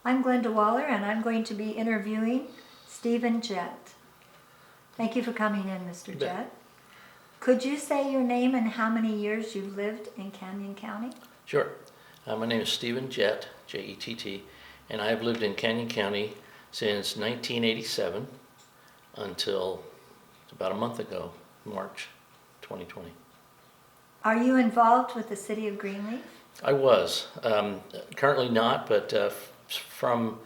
I'm Glenda Waller, and I'm going to be interviewing Stephen Jett. Thank you for coming in, Mr. Jett. Could you say your name and how many years you've lived in Canyon County? Sure. My name is Stephen Jett, J-E-T-T, and I have lived in Canyon County since 1987 until about a month ago, March 2020. Are you involved with the city of Greenleaf? I was. Currently not, but from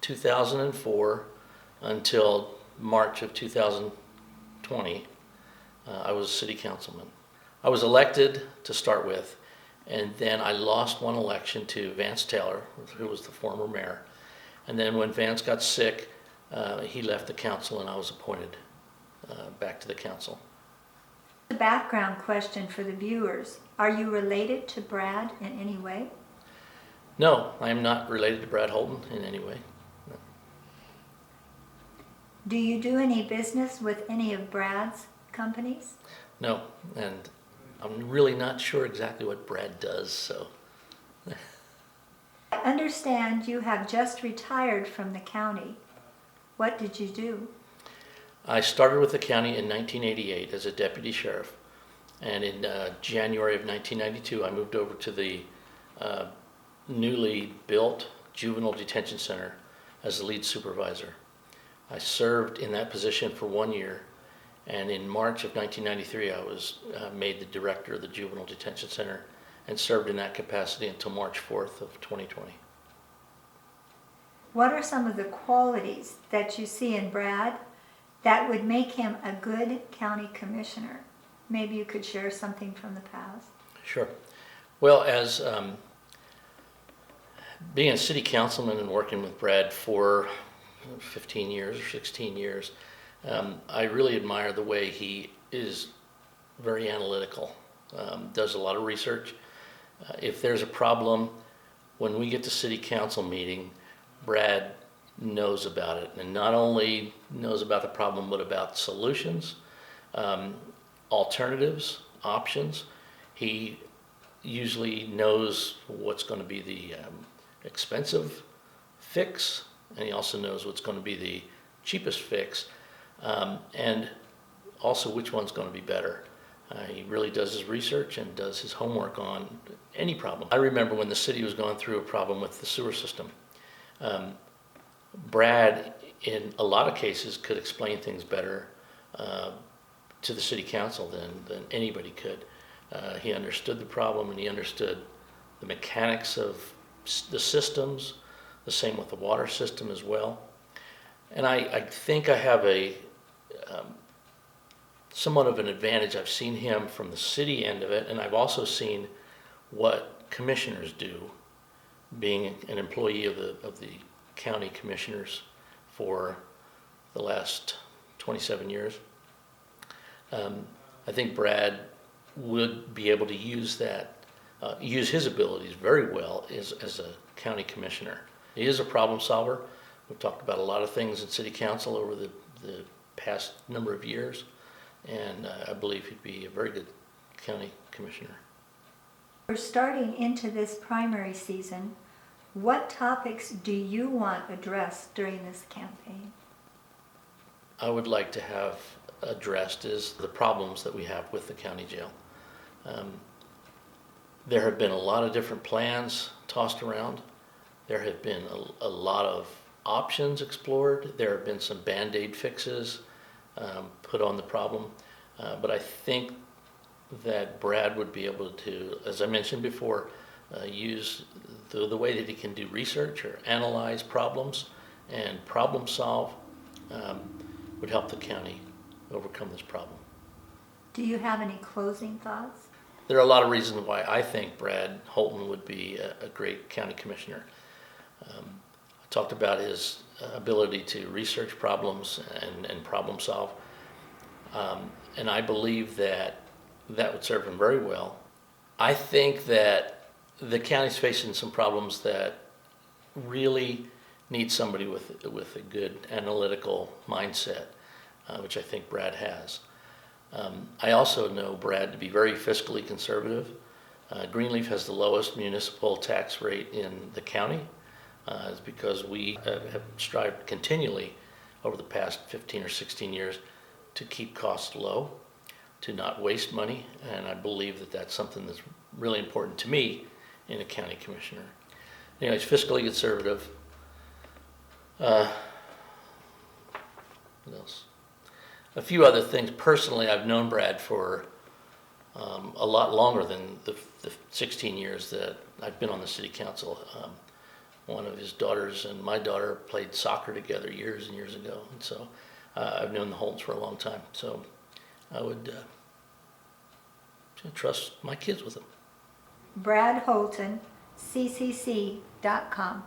2004 until March of 2020, I was a city councilman. I was elected to start with, and then I lost one election to Vance Taylor, who was the former mayor. And then when Vance got sick, he left the council and I was appointed back to the council. A background question for the viewers. Are you related to Brad in any way? No, I am not related to Brad Holton in any way. No. Do you do any business with any of Brad's companies? No, and I'm really not sure exactly what Brad does, so. I understand you have just retired from the county. What did you do? I started with the county in 1988 as a deputy sheriff, and in January of 1992 I moved over to the newly built Juvenile Detention Center as the lead supervisor. I served in that position for 1 year, and in March of 1993 I was made the director of the Juvenile Detention Center and served in that capacity until March 4th of 2020. What are some of the qualities that you see in Brad that would make him a good county commissioner? Maybe you could share something from the past. Sure. Well, as being a city councilman and working with Brad for 15 years or 16 years, I really admire the way he is very analytical, does a lot of research. If there's a problem, when we get to city council meeting, Brad knows about it, and not only knows about the problem, but about solutions, alternatives, options. He usually knows what's going to be the expensive fix, and he also knows what's going to be the cheapest fix, and also which one's going to be better. He really does his research and does his homework on any problem. I remember when the city was going through a problem with the sewer system. Brad, in a lot of cases, could explain things better to the city council than anybody could. He understood the problem, and he understood the mechanics of the systems, the same with the water system as well. And I think I have a somewhat of an advantage. I've seen him from the city end of it, and I've also seen what commissioners do, being an employee of the county commissioners for the last 27 years. I think Brad would be able to use that, use his abilities very well as a county commissioner. He is a problem solver. We've talked about a lot of things in city council over the past number of years, and I believe he'd be a very good county commissioner. We're starting into this primary season. What topics do you want addressed during this campaign? I would like to have addressed is the problems that we have with the county jail. There have been a lot of different plans tossed around. There have been a lot of options explored. There have been some Band-Aid fixes put on the problem. But I think that Brad would be able to, as I mentioned before, use the way that he can do research or analyze problems and problem solve would help the county overcome this problem. Do you have any closing thoughts? There are a lot of reasons why I think Brad Holton would be a great county commissioner. I talked about his ability to research problems and problem solve, and I believe that would serve him very well. I think that the county's facing some problems that really need somebody with a good analytical mindset, which I think Brad has. I also know Brad to be very fiscally conservative. Greenleaf has the lowest municipal tax rate in the county. is because we have strived continually over the past 15 or 16 years to keep costs low, to not waste money, and I believe that that's something that's really important to me in a county commissioner. Anyways, fiscally conservative. What else? A few other things. Personally, I've known Brad for a lot longer than the 16 years that I've been on the city council. One of his daughters and my daughter played soccer together years and years ago, and so I've known the Holtons for a long time. So I would trust my kids with them. Brad Holton, ccc.com.